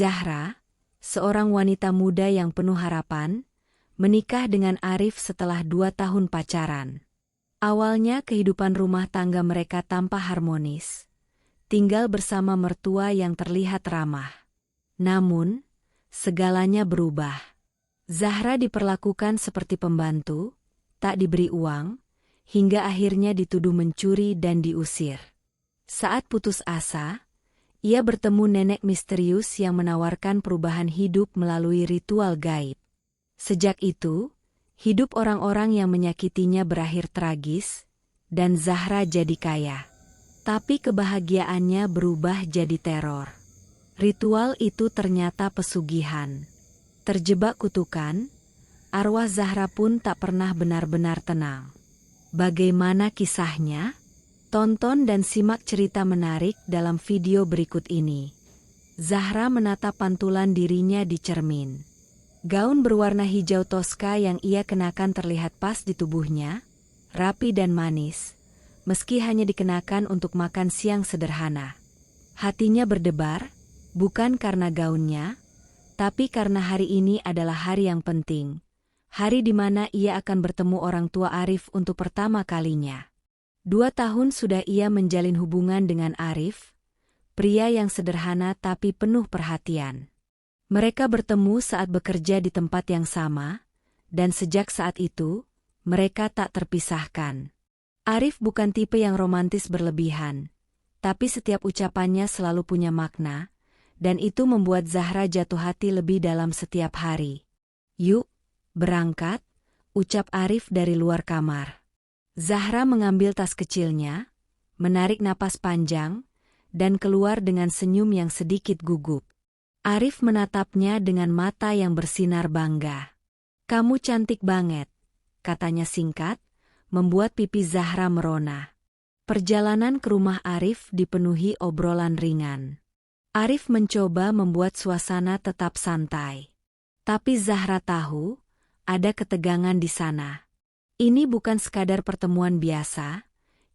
Zahra, seorang wanita muda yang penuh harapan, menikah dengan Arif setelah 2 tahun pacaran. Awalnya kehidupan rumah tangga mereka tampak harmonis, tinggal bersama mertua yang terlihat ramah. Namun, segalanya berubah. Zahra diperlakukan seperti pembantu, tak diberi uang, hingga akhirnya dituduh mencuri dan diusir. Saat putus asa, ia bertemu nenek misterius yang menawarkan perubahan hidup melalui ritual gaib. Sejak itu, hidup orang-orang yang menyakitinya berakhir tragis, dan Zahra jadi kaya. Tapi kebahagiaannya berubah jadi teror. Ritual itu ternyata pesugihan. Terjebak kutukan, arwah Zahra pun tak pernah benar-benar tenang. Bagaimana kisahnya? Tonton dan simak cerita menarik dalam video berikut ini. Zahra menatap pantulan dirinya di cermin. Gaun berwarna hijau toska yang ia kenakan terlihat pas di tubuhnya, rapi dan manis, meski hanya dikenakan untuk makan siang sederhana. Hatinya berdebar, bukan karena gaunnya, tapi karena hari ini adalah hari yang penting. Hari di mana ia akan bertemu orang tua Arif untuk pertama kalinya. 2 tahun sudah ia menjalin hubungan dengan Arif, pria yang sederhana tapi penuh perhatian. Mereka bertemu saat bekerja di tempat yang sama, dan sejak saat itu, mereka tak terpisahkan. Arif bukan tipe yang romantis berlebihan, tapi setiap ucapannya selalu punya makna, dan itu membuat Zahra jatuh hati lebih dalam setiap hari. "Yuk, berangkat," ucap Arif dari luar kamar. Zahra mengambil tas kecilnya, menarik napas panjang, dan keluar dengan senyum yang sedikit gugup. Arif menatapnya dengan mata yang bersinar bangga. "Kamu cantik banget," katanya singkat, membuat pipi Zahra merona. Perjalanan ke rumah Arif dipenuhi obrolan ringan. Arif mencoba membuat suasana tetap santai. Tapi Zahra tahu, ada ketegangan di sana. Ini bukan sekadar pertemuan biasa,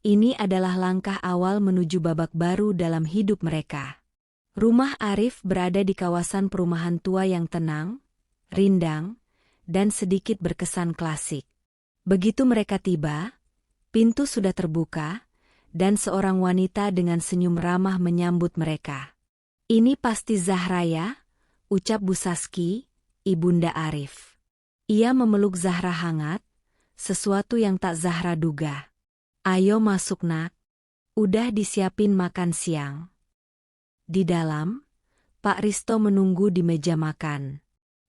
ini adalah langkah awal menuju babak baru dalam hidup mereka. Rumah Arif berada di kawasan perumahan tua yang tenang, rindang, dan sedikit berkesan klasik. Begitu mereka tiba, pintu sudah terbuka, dan seorang wanita dengan senyum ramah menyambut mereka. "Ini pasti Zahra ya?" ucap Bu Saski, ibunda Arif. Ia memeluk Zahra hangat, sesuatu yang tak Zahra duga. "Ayo masuk nak, udah disiapin makan siang." Di dalam, Pak Risto menunggu di meja makan.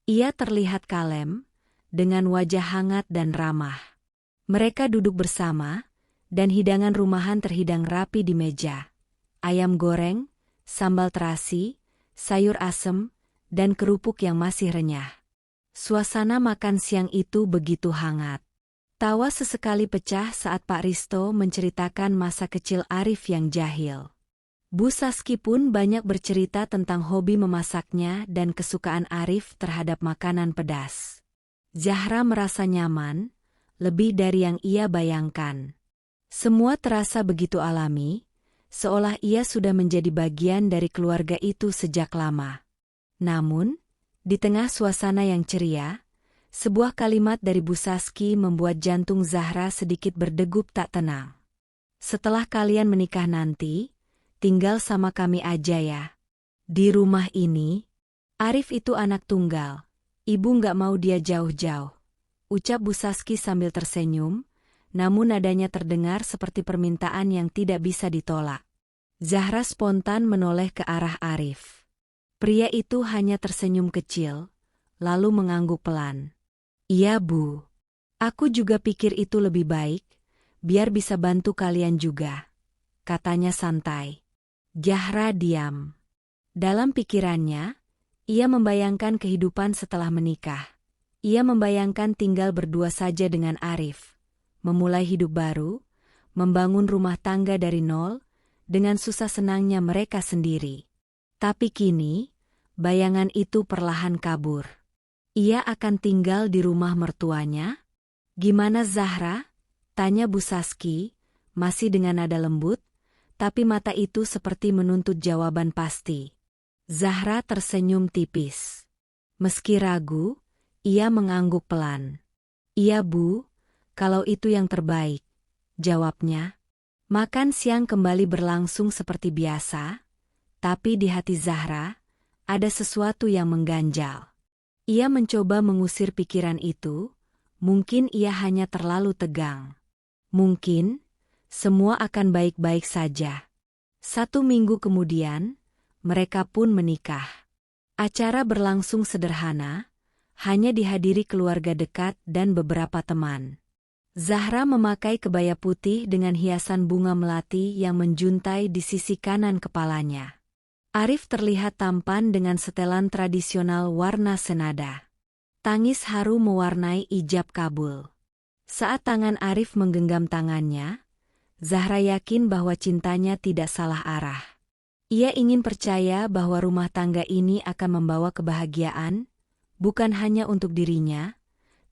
Ia terlihat kalem, dengan wajah hangat dan ramah. Mereka duduk bersama, dan hidangan rumahan terhidang rapi di meja. Ayam goreng, sambal terasi, sayur asem, dan kerupuk yang masih renyah. Suasana makan siang itu begitu hangat. Tawa sesekali pecah saat Pak Risto menceritakan masa kecil Arif yang jahil. Bu Saski pun banyak bercerita tentang hobi memasaknya dan kesukaan Arif terhadap makanan pedas. Zahra merasa nyaman, lebih dari yang ia bayangkan. Semua terasa begitu alami, seolah ia sudah menjadi bagian dari keluarga itu sejak lama. Namun, di tengah suasana yang ceria, sebuah kalimat dari Bu Saski membuat jantung Zahra sedikit berdegup tak tenang. "Setelah kalian menikah nanti, tinggal sama kami aja ya. Di rumah ini." Arif itu anak tunggal, ibu nggak mau dia jauh-jauh, ucap Bu Saski sambil tersenyum, namun nadanya terdengar seperti permintaan yang tidak bisa ditolak. Zahra spontan menoleh ke arah Arif. Pria itu hanya tersenyum kecil, lalu mengangguk pelan. "Iya Bu, aku juga pikir itu lebih baik, biar bisa bantu kalian juga," katanya santai. Zahra diam. Dalam pikirannya, ia membayangkan kehidupan setelah menikah. Ia membayangkan tinggal berdua saja dengan Arif, memulai hidup baru, membangun rumah tangga dari nol, dengan susah senangnya mereka sendiri. Tapi kini, bayangan itu perlahan kabur. Ia akan tinggal di rumah mertuanya? "Gimana Zahra?" tanya Bu Saski, masih dengan nada lembut, tapi mata itu seperti menuntut jawaban pasti. Zahra tersenyum tipis. Meski ragu, ia mengangguk pelan. Iya Bu, kalau itu yang terbaik, jawabnya. Makan siang kembali berlangsung seperti biasa, tapi di hati Zahra, ada sesuatu yang mengganjal. Ia mencoba mengusir pikiran itu, mungkin ia hanya terlalu tegang. Mungkin, semua akan baik-baik saja. 1 minggu kemudian, mereka pun menikah. Acara berlangsung sederhana, hanya dihadiri keluarga dekat dan beberapa teman. Zahra memakai kebaya putih dengan hiasan bunga melati yang menjuntai di sisi kanan kepalanya. Arif terlihat tampan dengan setelan tradisional warna senada. Tangis haru mewarnai ijab kabul. Saat tangan Arif menggenggam tangannya, Zahra yakin bahwa cintanya tidak salah arah. Ia ingin percaya bahwa rumah tangga ini akan membawa kebahagiaan, bukan hanya untuk dirinya,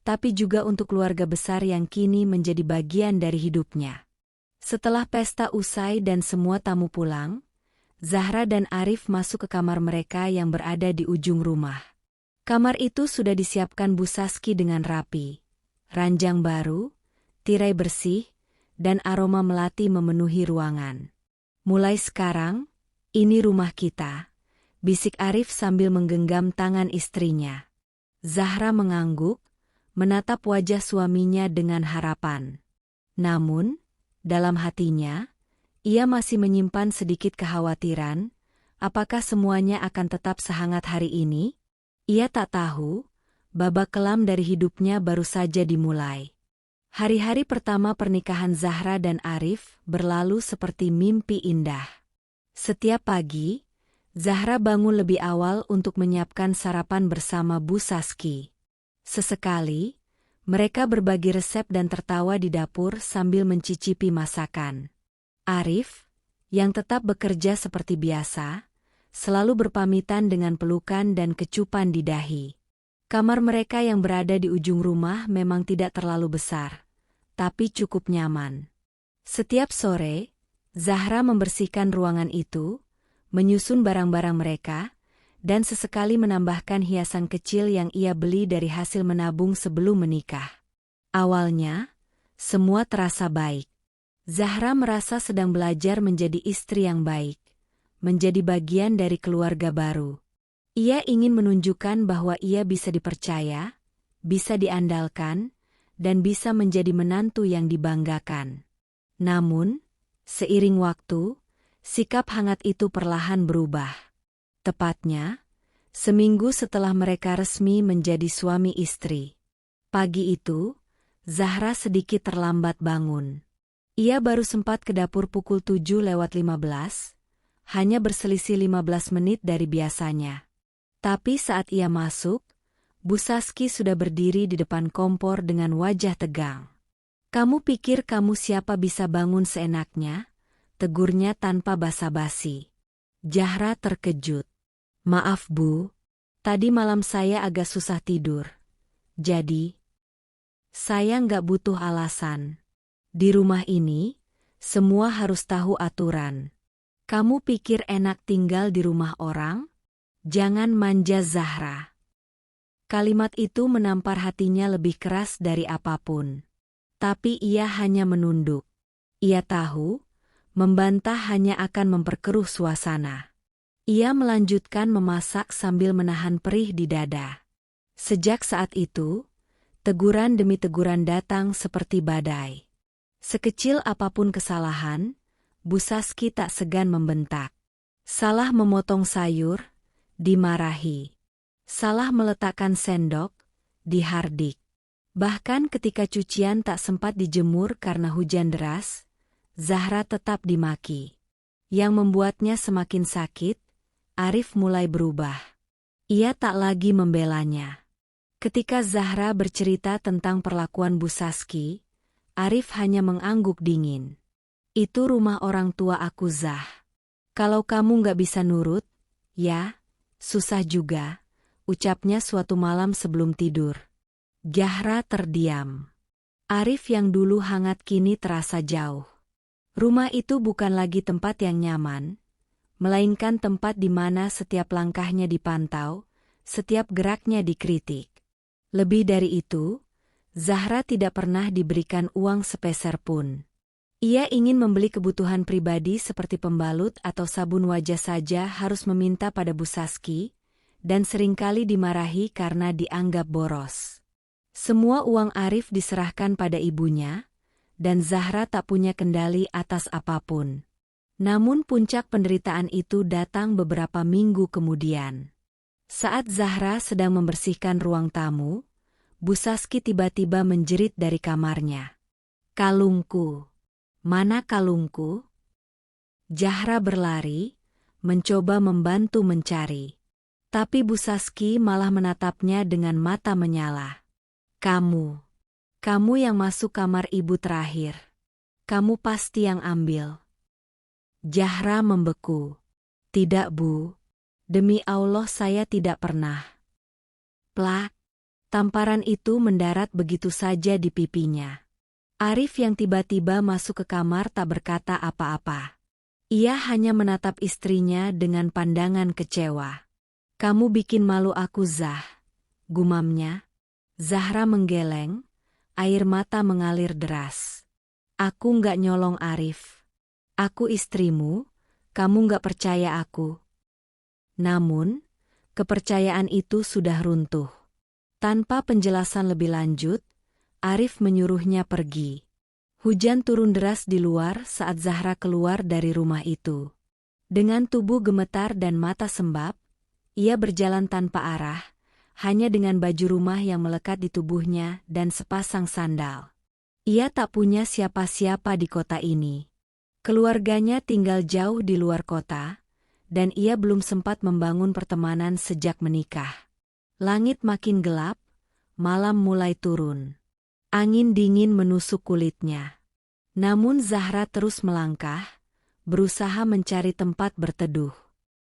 tapi juga untuk keluarga besar yang kini menjadi bagian dari hidupnya. Setelah pesta usai dan semua tamu pulang, Zahra dan Arif masuk ke kamar mereka yang berada di ujung rumah. Kamar itu sudah disiapkan Bu Saski dengan rapi. Ranjang baru, tirai bersih, dan aroma melati memenuhi ruangan. Mulai sekarang, ini rumah kita, bisik Arif sambil menggenggam tangan istrinya. Zahra mengangguk, menatap wajah suaminya dengan harapan. Namun, dalam hatinya, ia masih menyimpan sedikit kekhawatiran, apakah semuanya akan tetap sehangat hari ini? Ia tak tahu, babak kelam dari hidupnya baru saja dimulai. Hari-hari pertama pernikahan Zahra dan Arif berlalu seperti mimpi indah. Setiap pagi, Zahra bangun lebih awal untuk menyiapkan sarapan bersama Bu Saski. Sesekali, mereka berbagi resep dan tertawa di dapur sambil mencicipi masakan. Arif, yang tetap bekerja seperti biasa, selalu berpamitan dengan pelukan dan kecupan di dahi. Kamar mereka yang berada di ujung rumah memang tidak terlalu besar, tapi cukup nyaman. Setiap sore, Zahra membersihkan ruangan itu, menyusun barang-barang mereka, dan sesekali menambahkan hiasan kecil yang ia beli dari hasil menabung sebelum menikah. Awalnya, semua terasa baik. Zahra merasa sedang belajar menjadi istri yang baik, menjadi bagian dari keluarga baru. Ia ingin menunjukkan bahwa ia bisa dipercaya, bisa diandalkan, dan bisa menjadi menantu yang dibanggakan. Namun, seiring waktu, sikap hangat itu perlahan berubah. Tepatnya, seminggu setelah mereka resmi menjadi suami istri. Pagi itu, Zahra sedikit terlambat bangun. Ia baru sempat ke dapur pukul 7:15, hanya berselisih 15 menit dari biasanya. Tapi saat ia masuk, Bu Saski sudah berdiri di depan kompor dengan wajah tegang. "Kamu pikir kamu siapa bisa bangun seenaknya?" tegurnya tanpa basa-basi. Zahra terkejut. "Maaf Bu, tadi malam saya agak susah tidur. Jadi, saya nggak butuh alasan. Di rumah ini, semua harus tahu aturan. Kamu pikir enak tinggal di rumah orang? Jangan manja." Zahra. Kalimat itu menampar hatinya lebih keras dari apapun. Tapi ia hanya menunduk. Ia tahu, membantah hanya akan memperkeruh suasana. Ia melanjutkan memasak sambil menahan perih di dada. Sejak saat itu, teguran demi teguran datang seperti badai. Sekecil apapun kesalahan, Bu Saski tak segan membentak. Salah memotong sayur, dimarahi. Salah meletakkan sendok, dihardik. Bahkan ketika cucian tak sempat dijemur karena hujan deras, Zahra tetap dimaki. Yang membuatnya semakin sakit, Arif mulai berubah. Ia tak lagi membelanya. Ketika Zahra bercerita tentang perlakuan Bu Saski, Arif hanya mengangguk dingin. "Itu rumah orang tua aku, Zah. Kalau kamu nggak bisa nurut, ya, susah juga," ucapnya suatu malam sebelum tidur. Zahra terdiam. Arif yang dulu hangat kini terasa jauh. Rumah itu bukan lagi tempat yang nyaman, melainkan tempat di mana setiap langkahnya dipantau, setiap geraknya dikritik. Lebih dari itu, Zahra tidak pernah diberikan uang sepeser pun. Ia ingin membeli kebutuhan pribadi seperti pembalut atau sabun wajah saja harus meminta pada Bu Saski, dan seringkali dimarahi karena dianggap boros. Semua uang Arif diserahkan pada ibunya, dan Zahra tak punya kendali atas apapun. Namun puncak penderitaan itu datang beberapa minggu kemudian. Saat Zahra sedang membersihkan ruang tamu, Bu Saski tiba-tiba menjerit dari kamarnya. "Kalungku! Mana kalungku?" Zahra berlari, mencoba membantu mencari. Tapi Bu Saski malah menatapnya dengan mata menyala. Kamu yang masuk kamar ibu terakhir. Kamu pasti yang ambil." Zahra membeku. "Tidak, Bu. Demi Allah saya tidak pernah." Plak! Tamparan itu mendarat begitu saja di pipinya. Arif yang tiba-tiba masuk ke kamar tak berkata apa-apa. Ia hanya menatap istrinya dengan pandangan kecewa. "Kamu bikin malu aku, Zah," gumamnya. Zahra menggeleng, air mata mengalir deras. "Aku nggak nyolong Arif. Aku istrimu, kamu nggak percaya aku." Namun, kepercayaan itu sudah runtuh. Tanpa penjelasan lebih lanjut, Arif menyuruhnya pergi. Hujan turun deras di luar saat Zahra keluar dari rumah itu. Dengan tubuh gemetar dan mata sembab, ia berjalan tanpa arah, hanya dengan baju rumah yang melekat di tubuhnya dan sepasang sandal. Ia tak punya siapa-siapa di kota ini. Keluarganya tinggal jauh di luar kota, dan ia belum sempat membangun pertemanan sejak menikah. Langit makin gelap, malam mulai turun. Angin dingin menusuk kulitnya. Namun Zahra terus melangkah, berusaha mencari tempat berteduh.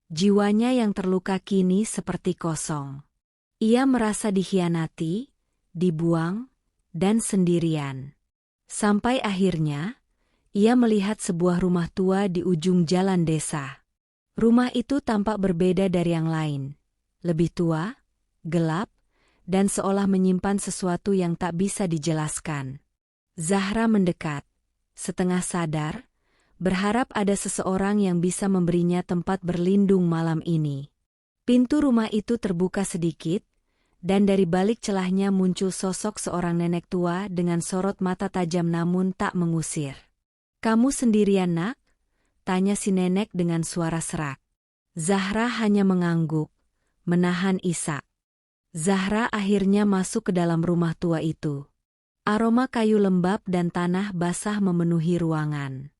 Jiwanya yang terluka kini seperti kosong. Ia merasa dikhianati, dibuang, dan sendirian. Sampai akhirnya, ia melihat sebuah rumah tua di ujung jalan desa. Rumah itu tampak berbeda dari yang lain. Lebih tua, gelap, dan seolah menyimpan sesuatu yang tak bisa dijelaskan. Zahra mendekat, setengah sadar, berharap ada seseorang yang bisa memberinya tempat berlindung malam ini. Pintu rumah itu terbuka sedikit, dan dari balik celahnya muncul sosok seorang nenek tua dengan sorot mata tajam namun tak mengusir. "Kamu sendirian, Nak?" tanya si nenek dengan suara serak. Zahra hanya mengangguk, menahan isak. Zahra akhirnya masuk ke dalam rumah tua itu. Aroma kayu lembab dan tanah basah memenuhi ruangan.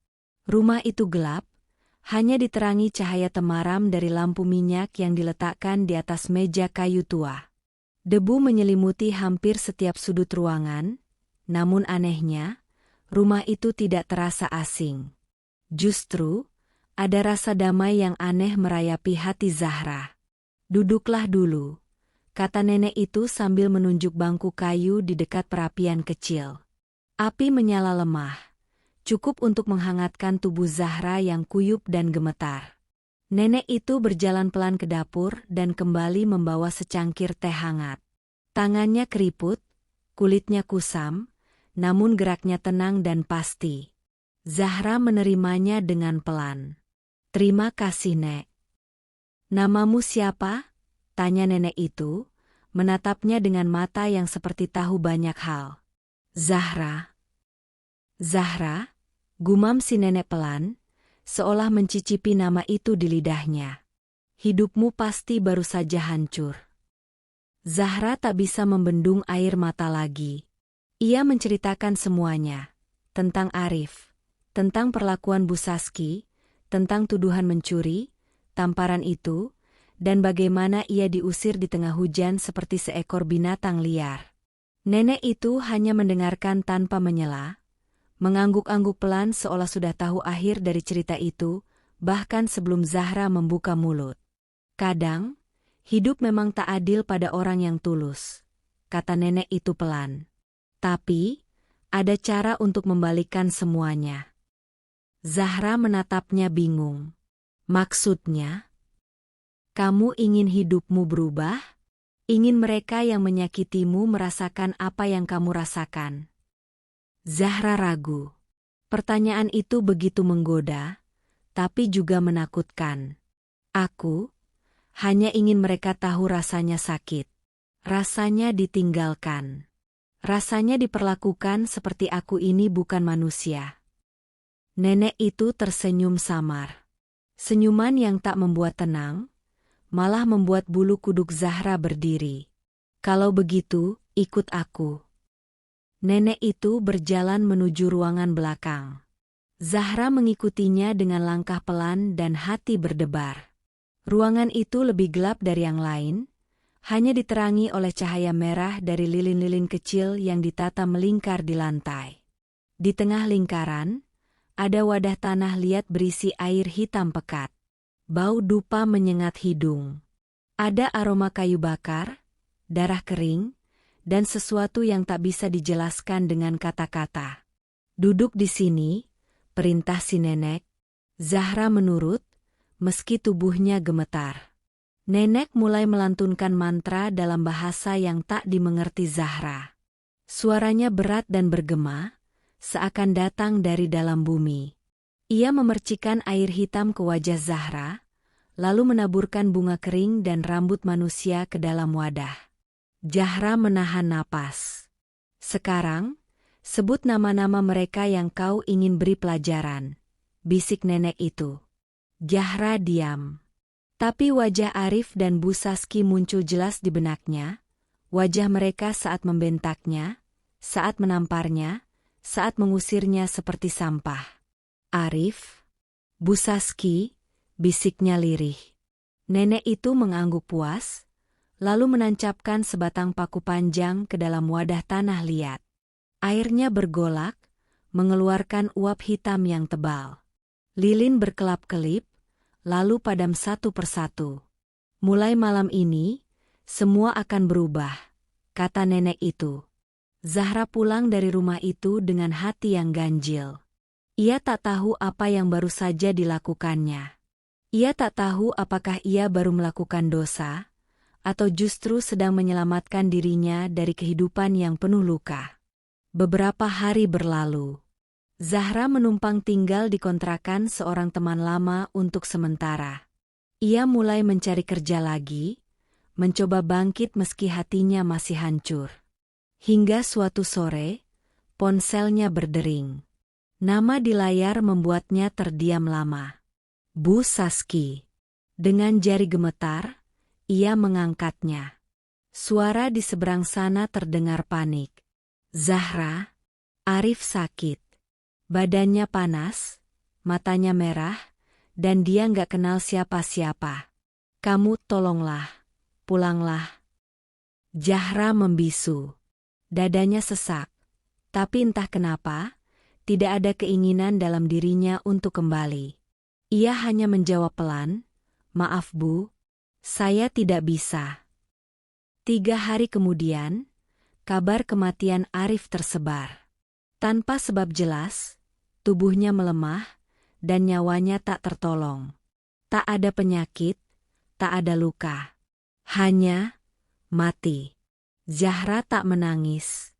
Rumah itu gelap, hanya diterangi cahaya temaram dari lampu minyak yang diletakkan di atas meja kayu tua. Debu menyelimuti hampir setiap sudut ruangan, namun anehnya, rumah itu tidak terasa asing. Justru, ada rasa damai yang aneh merayapi hati Zahra. "Duduklah dulu," kata nenek itu sambil menunjuk bangku kayu di dekat perapian kecil. Api menyala lemah, cukup untuk menghangatkan tubuh Zahra yang kuyup dan gemetar. Nenek itu berjalan pelan ke dapur dan kembali membawa secangkir teh hangat. Tangannya keriput, kulitnya kusam, namun geraknya tenang dan pasti. Zahra menerimanya dengan pelan. "Terima kasih, Nek." "Namamu siapa?" tanya nenek itu, menatapnya dengan mata yang seperti tahu banyak hal. "Zahra." "Zahra?" gumam si nenek pelan, seolah mencicipi nama itu di lidahnya. "Hidupmu pasti baru saja hancur." Zahra tak bisa membendung air mata lagi. Ia menceritakan semuanya, tentang Arif, tentang perlakuan Bu Saski, tentang tuduhan mencuri, tamparan itu, dan bagaimana ia diusir di tengah hujan seperti seekor binatang liar. Nenek itu hanya mendengarkan tanpa menyela, mengangguk-angguk pelan seolah sudah tahu akhir dari cerita itu, bahkan sebelum Zahra membuka mulut. "Kadang, hidup memang tak adil pada orang yang tulus," kata nenek itu pelan. "Tapi, ada cara untuk membalikkan semuanya." Zahra menatapnya bingung. Maksudnya, kamu ingin hidupmu berubah? Ingin mereka yang menyakitimu merasakan apa yang kamu rasakan? Zahra ragu. Pertanyaan itu begitu menggoda, tapi juga menakutkan. Aku hanya ingin mereka tahu rasanya sakit. Rasanya ditinggalkan. Rasanya diperlakukan seperti aku ini bukan manusia. Nenek itu tersenyum samar. Senyuman yang tak membuat tenang, malah membuat bulu kuduk Zahra berdiri. Kalau begitu, ikut aku. Nenek itu berjalan menuju ruangan belakang. Zahra mengikutinya dengan langkah pelan dan hati berdebar. Ruangan itu lebih gelap dari yang lain, hanya diterangi oleh cahaya merah dari lilin-lilin kecil yang ditata melingkar di lantai. Di tengah lingkaran, ada wadah tanah liat berisi air hitam pekat. Bau dupa menyengat hidung. Ada aroma kayu bakar, darah kering, dan sesuatu yang tak bisa dijelaskan dengan kata-kata. Duduk di sini, perintah si nenek. Zahra menurut, meski tubuhnya gemetar. Nenek mulai melantunkan mantra dalam bahasa yang tak dimengerti Zahra. Suaranya berat dan bergema, seakan datang dari dalam bumi. Ia memercikan air hitam ke wajah Zahra, lalu menaburkan bunga kering dan rambut manusia ke dalam wadah. Zahra menahan napas. Sekarang, sebut nama-nama mereka yang kau ingin beri pelajaran, bisik nenek itu. Zahra diam. Tapi wajah Arif dan Bu Saski muncul jelas di benaknya, wajah mereka saat membentaknya, saat menamparnya, saat mengusirnya seperti sampah. Arif, Bu Saski, bisiknya lirih. Nenek itu mengangguk puas, lalu menancapkan sebatang paku panjang ke dalam wadah tanah liat. Airnya bergolak, mengeluarkan uap hitam yang tebal. Lilin berkelap-kelip, lalu padam satu persatu. Mulai malam ini, semua akan berubah, kata nenek itu. Zahra pulang dari rumah itu dengan hati yang ganjil. Ia tak tahu apa yang baru saja dilakukannya. Ia tak tahu apakah ia baru melakukan dosa, atau justru sedang menyelamatkan dirinya dari kehidupan yang penuh luka. Beberapa hari berlalu. Zahra menumpang tinggal di kontrakan seorang teman lama untuk sementara. Ia mulai mencari kerja lagi, mencoba bangkit meski hatinya masih hancur. Hingga suatu sore, ponselnya berdering. Nama di layar membuatnya terdiam lama. Bu Saski. Dengan jari gemetar, ia mengangkatnya. Suara di seberang sana terdengar panik. Zahra, Arif sakit. Badannya panas, matanya merah, dan dia nggak kenal siapa-siapa. Kamu tolonglah, pulanglah. Zahra membisu. Dadanya sesak, tapi entah kenapa, tidak ada keinginan dalam dirinya untuk kembali. Ia hanya menjawab pelan, "Maaf Bu, saya tidak bisa." 3 hari kemudian, kabar kematian Arif tersebar. Tanpa sebab jelas, tubuhnya melemah, dan nyawanya tak tertolong. Tak ada penyakit, tak ada luka. Hanya mati. Zahra tak menangis.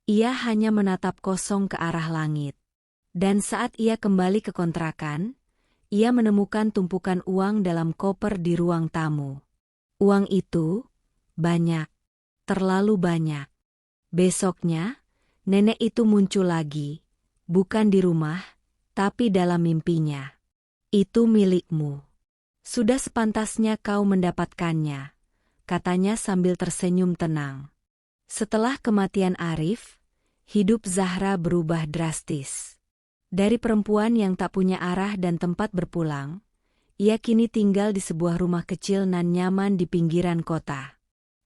Ia hanya menatap kosong ke arah langit. Dan saat ia kembali ke kontrakan, ia menemukan tumpukan uang dalam koper di ruang tamu. Uang itu banyak, terlalu banyak. Besoknya, nenek itu muncul lagi, bukan di rumah, tapi dalam mimpinya. Itu milikmu. Sudah sepantasnya kau mendapatkannya, katanya sambil tersenyum tenang. Setelah kematian Arif, hidup Zahra berubah drastis. Dari perempuan yang tak punya arah dan tempat berpulang, ia kini tinggal di sebuah rumah kecil nan nyaman di pinggiran kota.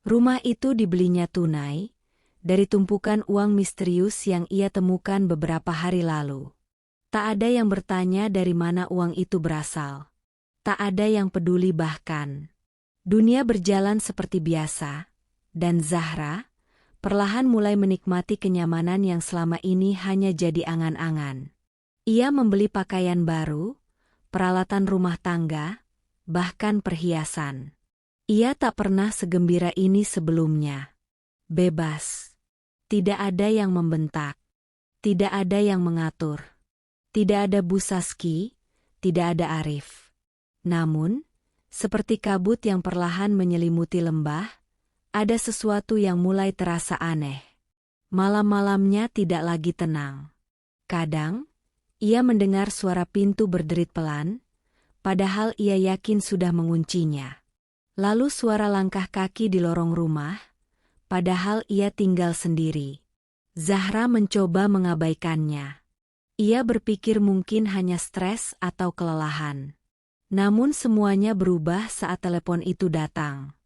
Rumah itu dibelinya tunai, dari tumpukan uang misterius yang ia temukan beberapa hari lalu. Tak ada yang bertanya dari mana uang itu berasal. Tak ada yang peduli bahkan. Dunia berjalan seperti biasa, dan Zahra perlahan mulai menikmati kenyamanan yang selama ini hanya jadi angan-angan. Ia membeli pakaian baru, peralatan rumah tangga, bahkan perhiasan. Ia tak pernah segembira ini sebelumnya. Bebas. Tidak ada yang membentak. Tidak ada yang mengatur. Tidak ada Bu Saski, tidak ada Arif. Namun, seperti kabut yang perlahan menyelimuti lembah, ada sesuatu yang mulai terasa aneh. Malam-malamnya tidak lagi tenang. Kadang, ia mendengar suara pintu berderit pelan, padahal ia yakin sudah menguncinya. Lalu suara langkah kaki di lorong rumah, padahal ia tinggal sendiri. Zahra mencoba mengabaikannya. Ia berpikir mungkin hanya stres atau kelelahan. Namun semuanya berubah saat telepon itu datang.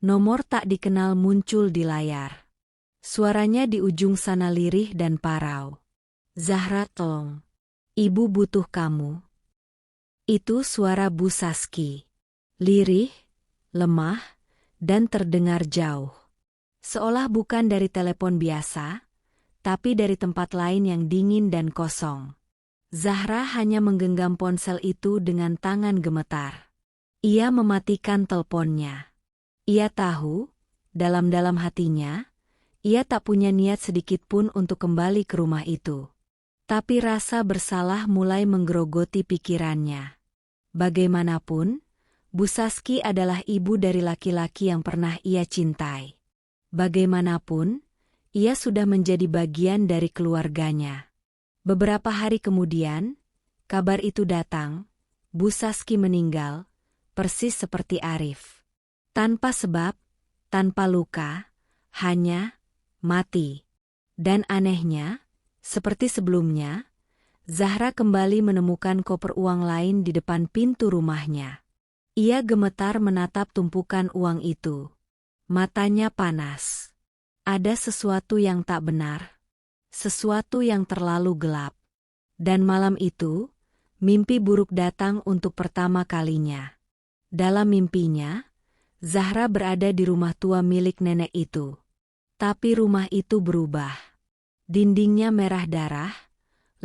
Nomor tak dikenal muncul di layar. Suaranya di ujung sana lirih dan parau. "Zahra, tolong. Ibu butuh kamu." Itu suara Bu Saski. Lirih, lemah, dan terdengar jauh. Seolah bukan dari telepon biasa, tapi dari tempat lain yang dingin dan kosong. Zahra hanya menggenggam ponsel itu dengan tangan gemetar. Ia mematikan teleponnya. Ia tahu, dalam-dalam hatinya, ia tak punya niat sedikit pun untuk kembali ke rumah itu. Tapi rasa bersalah mulai menggerogoti pikirannya. Bagaimanapun, Bu Saski adalah ibu dari laki-laki yang pernah ia cintai. Bagaimanapun, ia sudah menjadi bagian dari keluarganya. Beberapa hari kemudian, kabar itu datang, Bu Saski meninggal, persis seperti Arif. Tanpa sebab, tanpa luka, hanya mati. Dan anehnya, seperti sebelumnya, Zahra kembali menemukan koper uang lain di depan pintu rumahnya. Ia gemetar menatap tumpukan uang itu. Matanya panas. Ada sesuatu yang tak benar. Sesuatu yang terlalu gelap. Dan malam itu, mimpi buruk datang untuk pertama kalinya. Dalam mimpinya, Zahra berada di rumah tua milik nenek itu. Tapi rumah itu berubah. Dindingnya merah darah,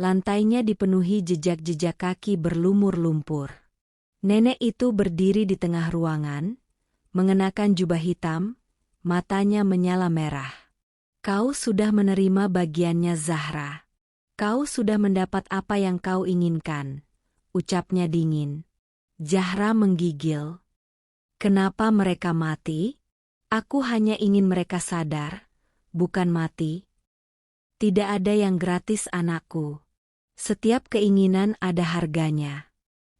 lantainya dipenuhi jejak-jejak kaki berlumur lumpur. Nenek itu berdiri di tengah ruangan, mengenakan jubah hitam, matanya menyala merah. "Kau sudah menerima bagiannya, Zahra. Kau sudah mendapat apa yang kau inginkan," ucapnya dingin. Zahra menggigil. "Kenapa mereka mati? Aku hanya ingin mereka sadar, bukan mati." "Tidak ada yang gratis, anakku. Setiap keinginan ada harganya.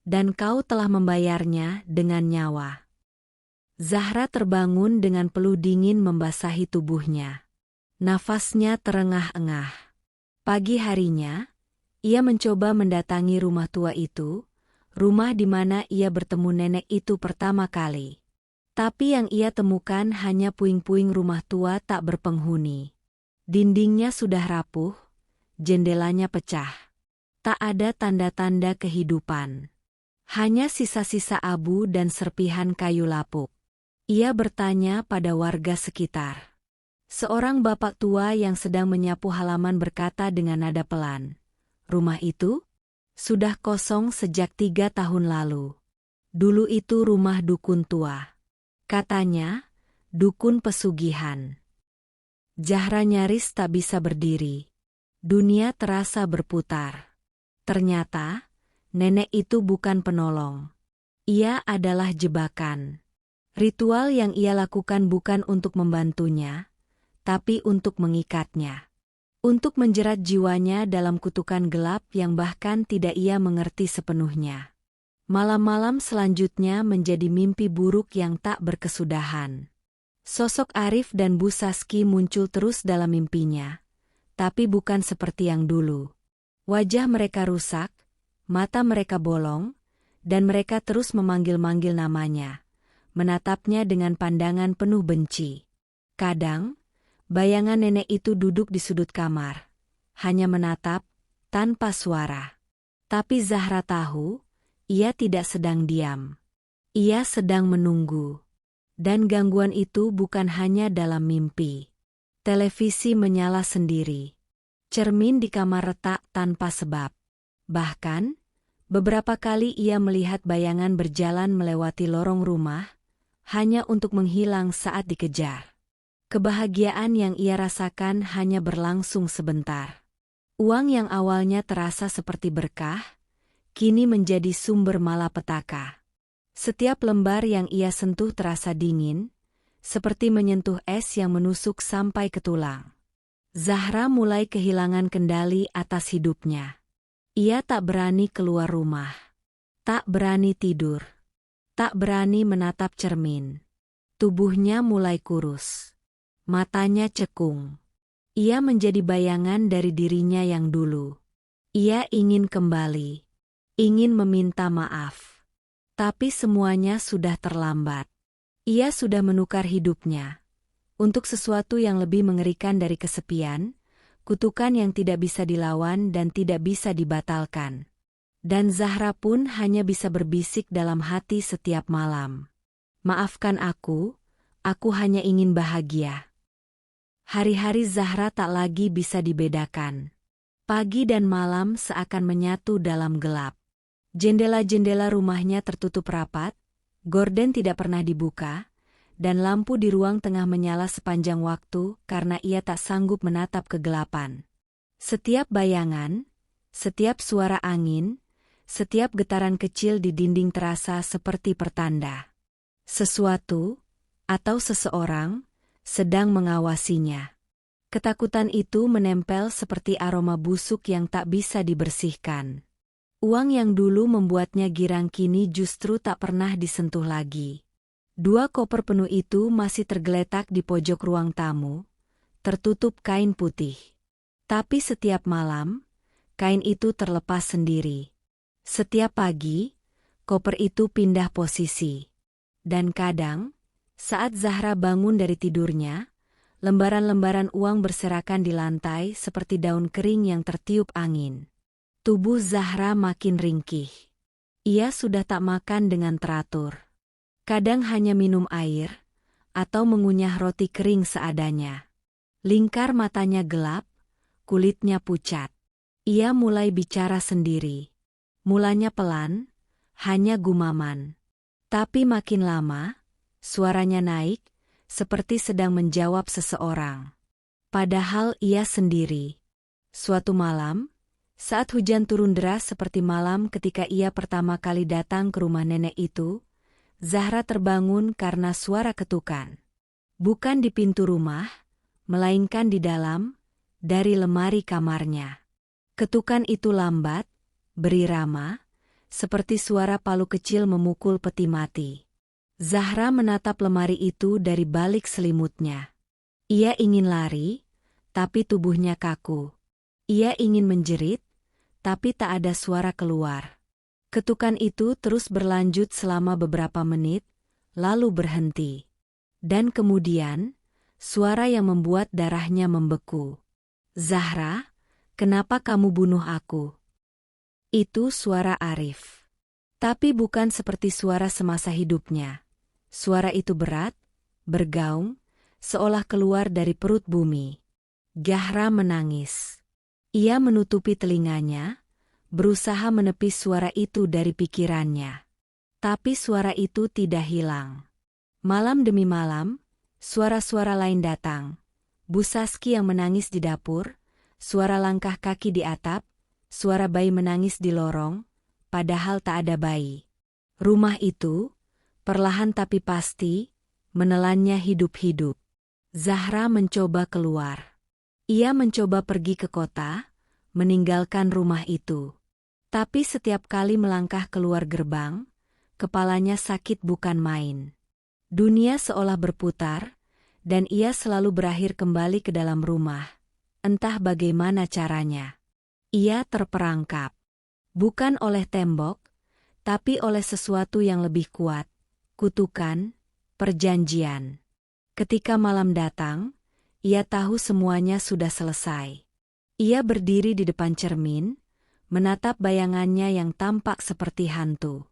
Dan kau telah membayarnya dengan nyawa." Zahra terbangun dengan peluh dingin membasahi tubuhnya. Nafasnya terengah-engah. Pagi harinya, ia mencoba mendatangi rumah tua itu, rumah di mana ia bertemu nenek itu pertama kali. Tapi yang ia temukan hanya puing-puing rumah tua tak berpenghuni. Dindingnya sudah rapuh, jendelanya pecah. Tak ada tanda-tanda kehidupan. Hanya sisa-sisa abu dan serpihan kayu lapuk. Ia bertanya pada warga sekitar. Seorang bapak tua yang sedang menyapu halaman berkata dengan nada pelan, "Rumah itu sudah kosong sejak 3 tahun lalu. Dulu itu rumah dukun tua. Katanya, dukun pesugihan." Zahra nyaris tak bisa berdiri. Dunia terasa berputar. Ternyata, nenek itu bukan penolong. Ia adalah jebakan. Ritual yang ia lakukan bukan untuk membantunya, tapi untuk mengikatnya. Untuk menjerat jiwanya dalam kutukan gelap yang bahkan tidak ia mengerti sepenuhnya. Malam-malam selanjutnya menjadi mimpi buruk yang tak berkesudahan. Sosok Arif dan Bu Saski muncul terus dalam mimpinya, tapi bukan seperti yang dulu. Wajah mereka rusak, mata mereka bolong, dan mereka terus memanggil-manggil namanya, menatapnya dengan pandangan penuh benci. Kadang, bayangan nenek itu duduk di sudut kamar, hanya menatap, tanpa suara. Tapi Zahra tahu, ia tidak sedang diam. Ia sedang menunggu. Dan gangguan itu bukan hanya dalam mimpi. Televisi menyala sendiri. Cermin di kamar retak tanpa sebab. Bahkan, Beberapa kali ia melihat bayangan berjalan melewati lorong rumah, hanya untuk menghilang saat dikejar. Kebahagiaan yang ia rasakan hanya berlangsung sebentar. Uang yang awalnya terasa seperti berkah, kini menjadi sumber malapetaka. Setiap lembar yang ia sentuh terasa dingin, seperti menyentuh es yang menusuk sampai ke tulang. Zahra mulai kehilangan kendali atas hidupnya. Ia tak berani keluar rumah, tak berani tidur, tak berani menatap cermin. Tubuhnya mulai kurus, matanya cekung. Ia menjadi bayangan dari dirinya yang dulu. Ia ingin kembali, ingin meminta maaf. Tapi semuanya sudah terlambat. Ia sudah menukar hidupnya untuk sesuatu yang lebih mengerikan dari kesepian, kutukan yang tidak bisa dilawan dan tidak bisa dibatalkan. Dan Zahra pun hanya bisa berbisik dalam hati setiap malam. Maafkan aku hanya ingin bahagia. Hari-hari Zahra tak lagi bisa dibedakan. Pagi dan malam seakan menyatu dalam gelap. Jendela-jendela rumahnya tertutup rapat, gorden tidak pernah dibuka, dan lampu di ruang tengah menyala sepanjang waktu karena ia tak sanggup menatap kegelapan. Setiap bayangan, setiap suara angin, setiap getaran kecil di dinding terasa seperti pertanda. Sesuatu, atau seseorang, sedang mengawasinya. Ketakutan itu menempel seperti aroma busuk yang tak bisa dibersihkan. Uang yang dulu membuatnya girang kini justru tak pernah disentuh lagi. 2 koper penuh itu masih tergeletak di pojok ruang tamu, tertutup kain putih. Tapi setiap malam, kain itu terlepas sendiri. Setiap pagi, koper itu pindah posisi. Dan kadang, saat Zahra bangun dari tidurnya, lembaran-lembaran uang berserakan di lantai seperti daun kering yang tertiup angin. Tubuh Zahra makin ringkih. Ia sudah tak makan dengan teratur. Kadang hanya minum air, atau mengunyah roti kering seadanya. Lingkar matanya gelap, kulitnya pucat. Ia mulai bicara sendiri. Mulanya pelan, hanya gumaman. Tapi makin lama, suaranya naik, seperti sedang menjawab seseorang. Padahal ia sendiri. Suatu malam, saat hujan turun deras seperti malam ketika ia pertama kali datang ke rumah nenek itu, Zahra terbangun karena suara ketukan. Bukan di pintu rumah, melainkan di dalam, dari lemari kamarnya. Ketukan itu lambat, berirama, seperti suara palu kecil memukul peti mati. Zahra menatap lemari itu dari balik selimutnya. Ia ingin lari, tapi tubuhnya kaku. Ia ingin menjerit, tapi tak ada suara keluar. Ketukan itu terus berlanjut selama beberapa menit, lalu berhenti. Dan kemudian, suara yang membuat darahnya membeku. Zahra, kenapa kamu bunuh aku? Itu suara Arif. Tapi bukan seperti suara semasa hidupnya. Suara itu berat, bergaung, seolah keluar dari perut bumi. Zahra menangis. Ia menutupi telinganya, berusaha menepis suara itu dari pikirannya. Tapi suara itu tidak hilang. Malam demi malam, suara-suara lain datang. Bu Saski yang menangis di dapur, suara langkah kaki di atap, suara bayi menangis di lorong, padahal tak ada bayi. Rumah itu, perlahan tapi pasti, menelannya hidup-hidup. Zahra mencoba keluar. Ia mencoba pergi ke kota, meninggalkan rumah itu. Tapi setiap kali melangkah keluar gerbang, kepalanya sakit bukan main. Dunia seolah berputar, dan ia selalu berakhir kembali ke dalam rumah. Entah bagaimana caranya. Ia terperangkap. Bukan oleh tembok, tapi oleh sesuatu yang lebih kuat. Kutukan, perjanjian. Ketika malam datang, ia tahu semuanya sudah selesai. Ia berdiri di depan cermin, menatap bayangannya yang tampak seperti hantu.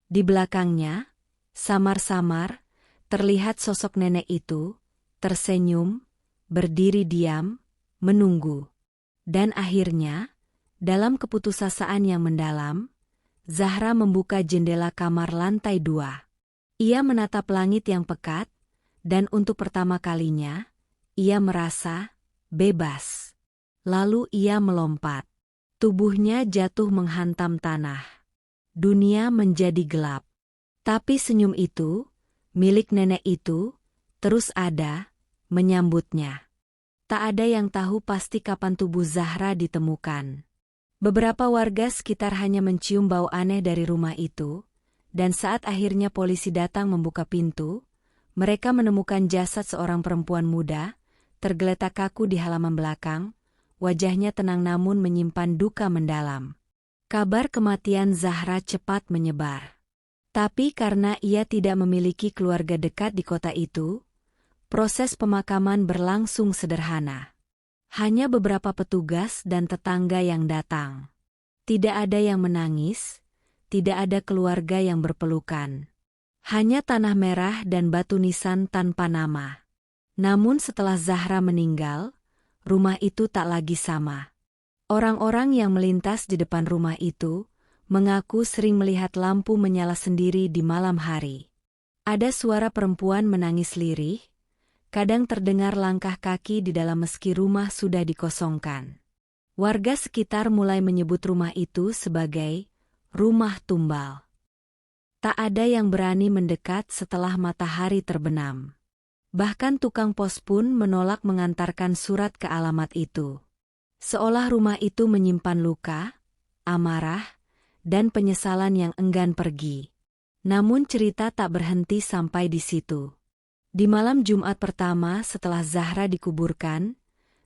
Di belakangnya, samar-samar, terlihat sosok nenek itu, tersenyum, berdiri diam, menunggu. Dan akhirnya, dalam keputusasaan yang mendalam, Zahra membuka jendela kamar lantai 2. Ia menatap langit yang pekat, dan untuk pertama kalinya, ia merasa bebas. Lalu ia melompat. Tubuhnya jatuh menghantam tanah. Dunia menjadi gelap. Tapi senyum itu, milik nenek itu, terus ada, menyambutnya. Tak ada yang tahu pasti kapan tubuh Zahra ditemukan. Beberapa warga sekitar hanya mencium bau aneh dari rumah itu, dan saat akhirnya polisi datang membuka pintu, mereka menemukan jasad seorang perempuan muda, tergeletak kaku di halaman belakang, wajahnya tenang namun menyimpan duka mendalam. Kabar kematian Zahra cepat menyebar. Tapi karena ia tidak memiliki keluarga dekat di kota itu, proses pemakaman berlangsung sederhana. Hanya beberapa petugas dan tetangga yang datang. Tidak ada yang menangis, tidak ada keluarga yang berpelukan. Hanya tanah merah dan batu nisan tanpa nama. Namun setelah Zahra meninggal, rumah itu tak lagi sama. Orang-orang yang melintas di depan rumah itu mengaku sering melihat lampu menyala sendiri di malam hari. Ada suara perempuan menangis lirih, kadang terdengar langkah kaki di dalam meski rumah sudah dikosongkan. Warga sekitar mulai menyebut rumah itu sebagai rumah tumbal. Tak ada yang berani mendekat setelah matahari terbenam. Bahkan tukang pos pun menolak mengantarkan surat ke alamat itu. Seolah rumah itu menyimpan luka, amarah, dan penyesalan yang enggan pergi. Namun cerita tak berhenti sampai di situ. Di malam Jumat pertama setelah Zahra dikuburkan,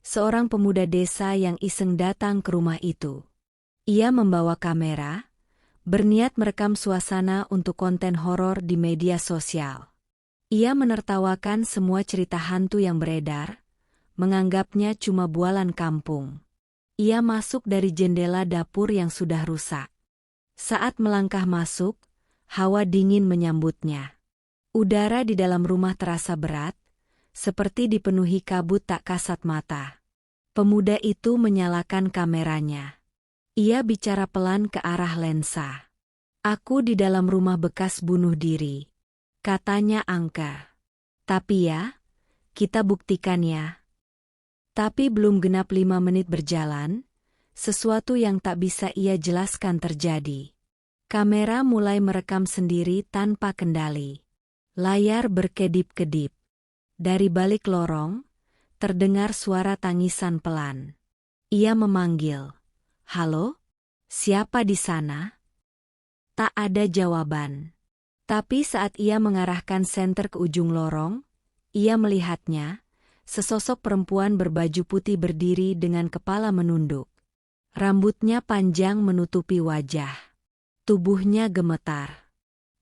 seorang pemuda desa yang iseng datang ke rumah itu. Ia membawa kamera, berniat merekam suasana untuk konten horor di media sosial. Ia menertawakan semua cerita hantu yang beredar, menganggapnya cuma bualan kampung. Ia masuk dari jendela dapur yang sudah rusak. Saat melangkah masuk, hawa dingin menyambutnya. Udara di dalam rumah terasa berat, seperti dipenuhi kabut tak kasat mata. Pemuda itu menyalakan kameranya. Ia bicara pelan ke arah lensa. "Aku di dalam rumah bekas bunuh diri," katanya angker. "Tapi ya, kita buktikan ya." Tapi belum genap 5 menit berjalan, sesuatu yang tak bisa ia jelaskan terjadi. Kamera mulai merekam sendiri tanpa kendali. Layar berkedip-kedip. Dari balik lorong, terdengar suara tangisan pelan. Ia memanggil, "Halo? Siapa di sana?" Tak ada jawaban. Tapi saat ia mengarahkan senter ke ujung lorong, ia melihatnya, sesosok perempuan berbaju putih berdiri dengan kepala menunduk. Rambutnya panjang menutupi wajah. Tubuhnya gemetar.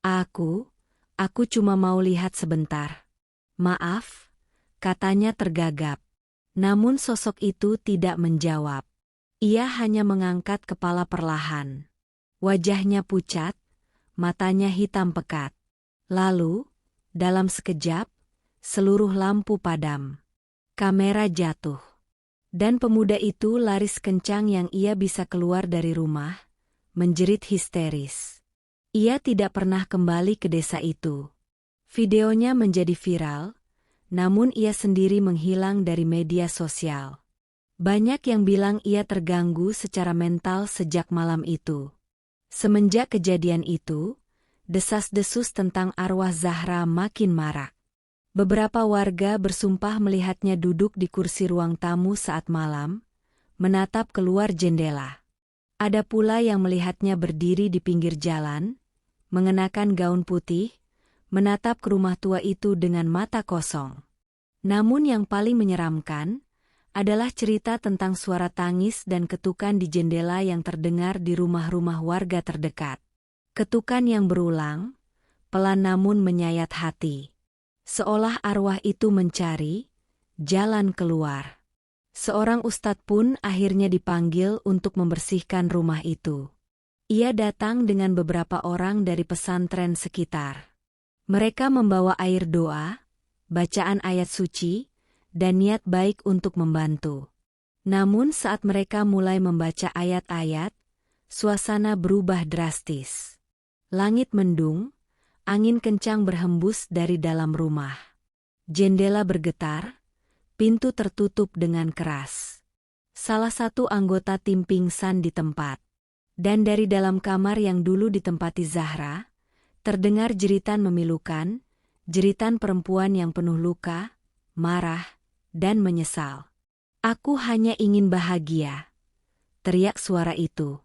Aku cuma mau lihat sebentar." "Maaf," katanya tergagap. Namun sosok itu tidak menjawab. Ia hanya mengangkat kepala perlahan. Wajahnya pucat, matanya hitam pekat. Lalu, dalam sekejap, seluruh lampu padam. Kamera jatuh. Dan pemuda itu lari sekencang yang ia bisa keluar dari rumah, menjerit histeris. Ia tidak pernah kembali ke desa itu. Videonya menjadi viral, namun ia sendiri menghilang dari media sosial. Banyak yang bilang ia terganggu secara mental sejak malam itu. Semenjak kejadian itu, desas-desus tentang arwah Zahra makin marak. Beberapa warga bersumpah melihatnya duduk di kursi ruang tamu saat malam, menatap keluar jendela. Ada pula yang melihatnya berdiri di pinggir jalan, mengenakan gaun putih, menatap ke rumah tua itu dengan mata kosong. Namun yang paling menyeramkan adalah cerita tentang suara tangis dan ketukan di jendela yang terdengar di rumah-rumah warga terdekat. Ketukan yang berulang, pelan namun menyayat hati. Seolah arwah itu mencari jalan keluar. Seorang ustadz pun akhirnya dipanggil untuk membersihkan rumah itu. Ia datang dengan beberapa orang dari pesantren sekitar. Mereka membawa air doa, bacaan ayat suci, dan niat baik untuk membantu. Namun saat mereka mulai membaca ayat-ayat, suasana berubah drastis. Langit mendung, angin kencang berhembus dari dalam rumah. Jendela bergetar, pintu tertutup dengan keras. Salah satu anggota tim pingsan di tempat. Dan dari dalam kamar yang dulu ditempati Zahra, terdengar jeritan memilukan, jeritan perempuan yang penuh luka, marah, dan menyesal. "Aku hanya ingin bahagia," teriak suara itu.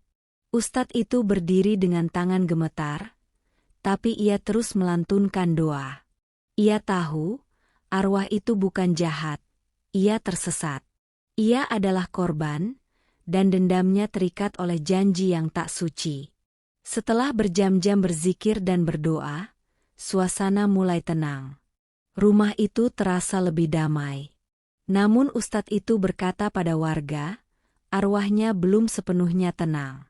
Ustadz itu berdiri dengan tangan gemetar, tapi ia terus melantunkan doa. Ia tahu, arwah itu bukan jahat, ia tersesat. Ia adalah korban, dan dendamnya terikat oleh janji yang tak suci. Setelah berjam-jam berzikir dan berdoa, suasana mulai tenang. Rumah itu terasa lebih damai. Namun ustadz itu berkata pada warga, arwahnya belum sepenuhnya tenang.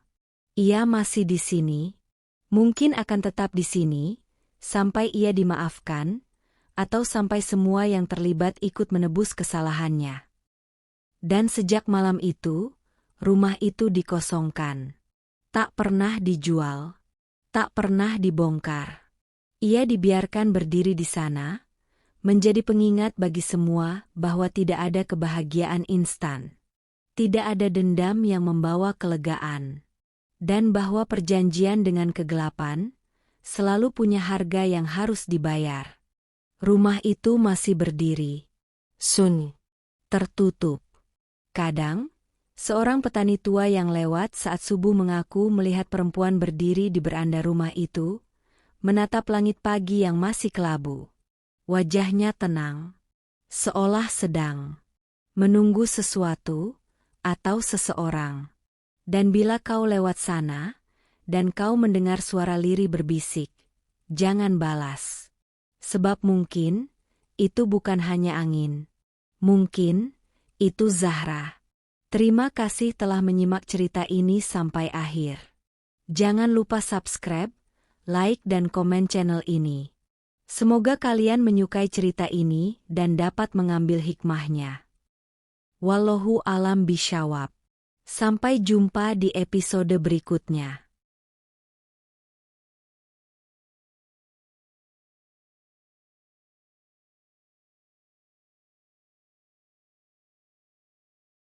Ia masih di sini, mungkin akan tetap di sini, sampai ia dimaafkan, atau sampai semua yang terlibat ikut menebus kesalahannya. Dan sejak malam itu, rumah itu dikosongkan. Tak pernah dijual, tak pernah dibongkar. Ia dibiarkan berdiri di sana, menjadi pengingat bagi semua bahwa tidak ada kebahagiaan instan. Tidak ada dendam yang membawa kelegaan. Dan bahwa perjanjian dengan kegelapan selalu punya harga yang harus dibayar. Rumah itu masih berdiri. Sunyi. Tertutup. Kadang, seorang petani tua yang lewat saat subuh mengaku melihat perempuan berdiri di beranda rumah itu, menatap langit pagi yang masih kelabu. Wajahnya tenang, seolah sedang menunggu sesuatu atau seseorang. Dan bila kau lewat sana, dan kau mendengar suara lirih berbisik, jangan balas. Sebab mungkin, itu bukan hanya angin. Mungkin, itu Zahra. Terima kasih telah menyimak cerita ini sampai akhir. Jangan lupa subscribe, like dan komen channel ini. Semoga kalian menyukai cerita ini dan dapat mengambil hikmahnya. Wallahu a'lam bishawab. Sampai jumpa di episode berikutnya.